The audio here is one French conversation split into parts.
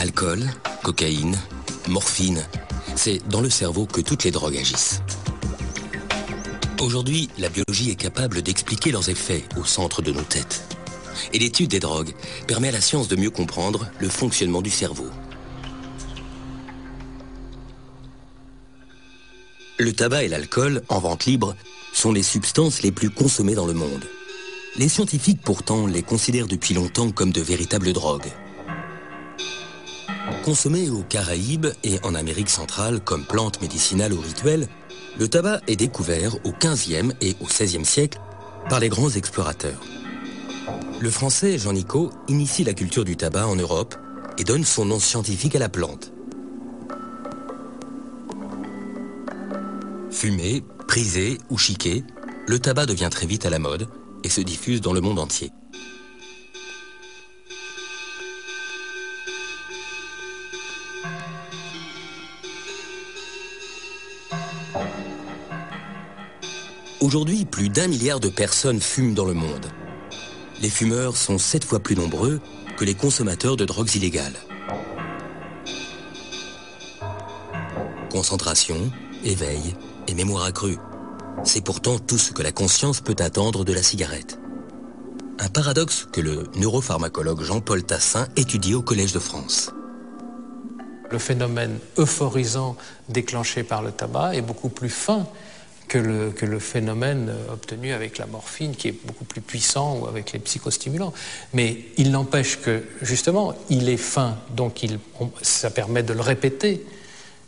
Alcool, cocaïne, morphine, c'est dans le cerveau que toutes les drogues agissent. Aujourd'hui, la biologie est capable d'expliquer leurs effets au centre de nos têtes. Et l'étude des drogues permet à la science de mieux comprendre le fonctionnement du cerveau. Le tabac et l'alcool, en vente libre, sont les substances les plus consommées dans le monde. Les scientifiques, pourtant, les considèrent depuis longtemps comme de véritables drogues. Consommé aux Caraïbes et en Amérique centrale comme plante médicinale ou rituelle, le tabac est découvert au XVe et au XVIe siècle par les grands explorateurs. Le français Jean Nicot initie la culture du tabac en Europe et donne son nom scientifique à la plante. Fumé, prisé ou chiqué, le tabac devient très vite à la mode et se diffuse dans le monde entier. Aujourd'hui, plus d'1 milliard de personnes fument dans le monde. Les fumeurs sont 7 fois plus nombreux que les consommateurs de drogues illégales. Concentration, éveil et mémoire accrue. C'est pourtant tout ce que la conscience peut attendre de la cigarette. Un paradoxe que le neuropharmacologue Jean-Paul Tassin étudie au Collège de France. Le phénomène euphorisant déclenché par le tabac est beaucoup plus fin que le phénomène obtenu avec la morphine, qui est beaucoup plus puissant, ou avec les psychostimulants. Mais il n'empêche que, justement, il est fin, donc ça permet de le répéter,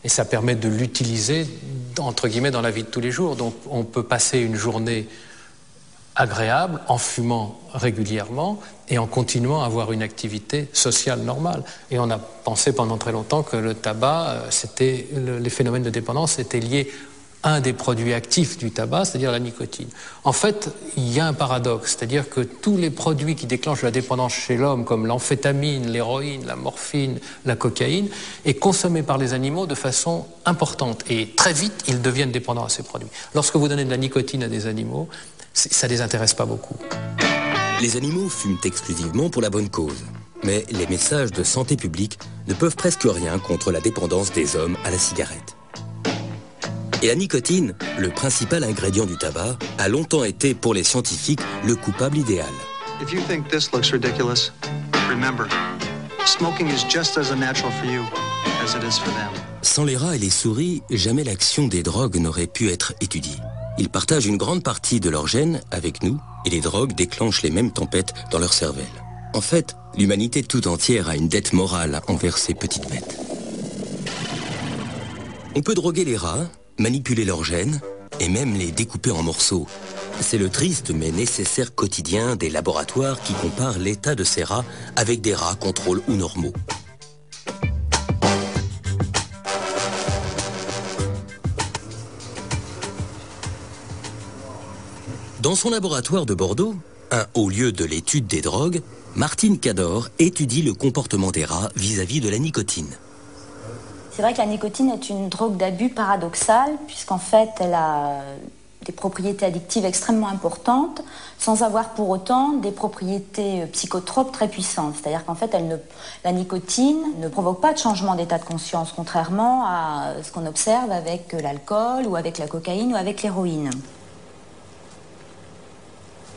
et ça permet de l'utiliser, entre guillemets, dans la vie de tous les jours. Donc on peut passer une journée agréable en fumant régulièrement et en continuant à avoir une activité sociale normale. Et on a pensé pendant très longtemps que le tabac, les phénomènes de dépendance étaient liés à un des produits actifs du tabac, c'est-à-dire la nicotine. En fait, il y a un paradoxe, c'est-à-dire que tous les produits qui déclenchent la dépendance chez l'homme, comme l'amphétamine, l'héroïne, la morphine, la cocaïne, est consommé par les animaux de façon importante. Et très vite, ils deviennent dépendants à ces produits. Lorsque vous donnez de la nicotine à des animaux, ça ne les intéresse pas beaucoup. Les animaux fument exclusivement pour la bonne cause. Mais les messages de santé publique ne peuvent presque rien contre la dépendance des hommes à la cigarette. Et la nicotine, le principal ingrédient du tabac, a longtemps été pour les scientifiques le coupable idéal. If you think this looks ridiculous, remember, smoking is just as unnatural for you as it is for them. Sans les rats et les souris, jamais l'action des drogues n'aurait pu être étudiée. Ils partagent une grande partie de leurs gènes avec nous et les drogues déclenchent les mêmes tempêtes dans leur cervelle. En fait, l'humanité tout entière a une dette morale envers ces petites bêtes. On peut droguer les rats, manipuler leurs gènes et même les découper en morceaux. C'est le triste mais nécessaire quotidien des laboratoires qui comparent l'état de ces rats avec des rats contrôle ou normaux. Dans son laboratoire de Bordeaux, un haut lieu de l'étude des drogues, Martine Cador étudie le comportement des rats vis-à-vis de la nicotine. C'est vrai que la nicotine est une drogue d'abus paradoxale, puisqu'en fait, elle a des propriétés addictives extrêmement importantes, sans avoir pour autant des propriétés psychotropes très puissantes. C'est-à-dire qu'en fait, la nicotine ne provoque pas de changement d'état de conscience, contrairement à ce qu'on observe avec l'alcool, ou avec la cocaïne, ou avec l'héroïne.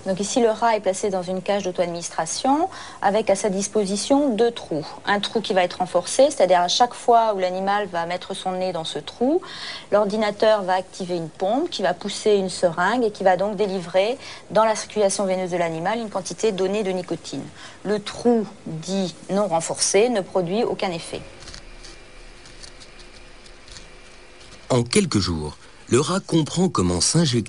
Donc ici, le rat est placé dans une cage d'auto-administration avec à sa disposition 2 trous. Un trou qui va être renforcé, c'est-à-dire à chaque fois où l'animal va mettre son nez dans ce trou, l'ordinateur va activer une pompe qui va pousser une seringue et qui va donc délivrer dans la circulation veineuse de l'animal une quantité donnée de nicotine. Le trou dit non renforcé ne produit aucun effet. En quelques jours, le rat comprend comment s'injecter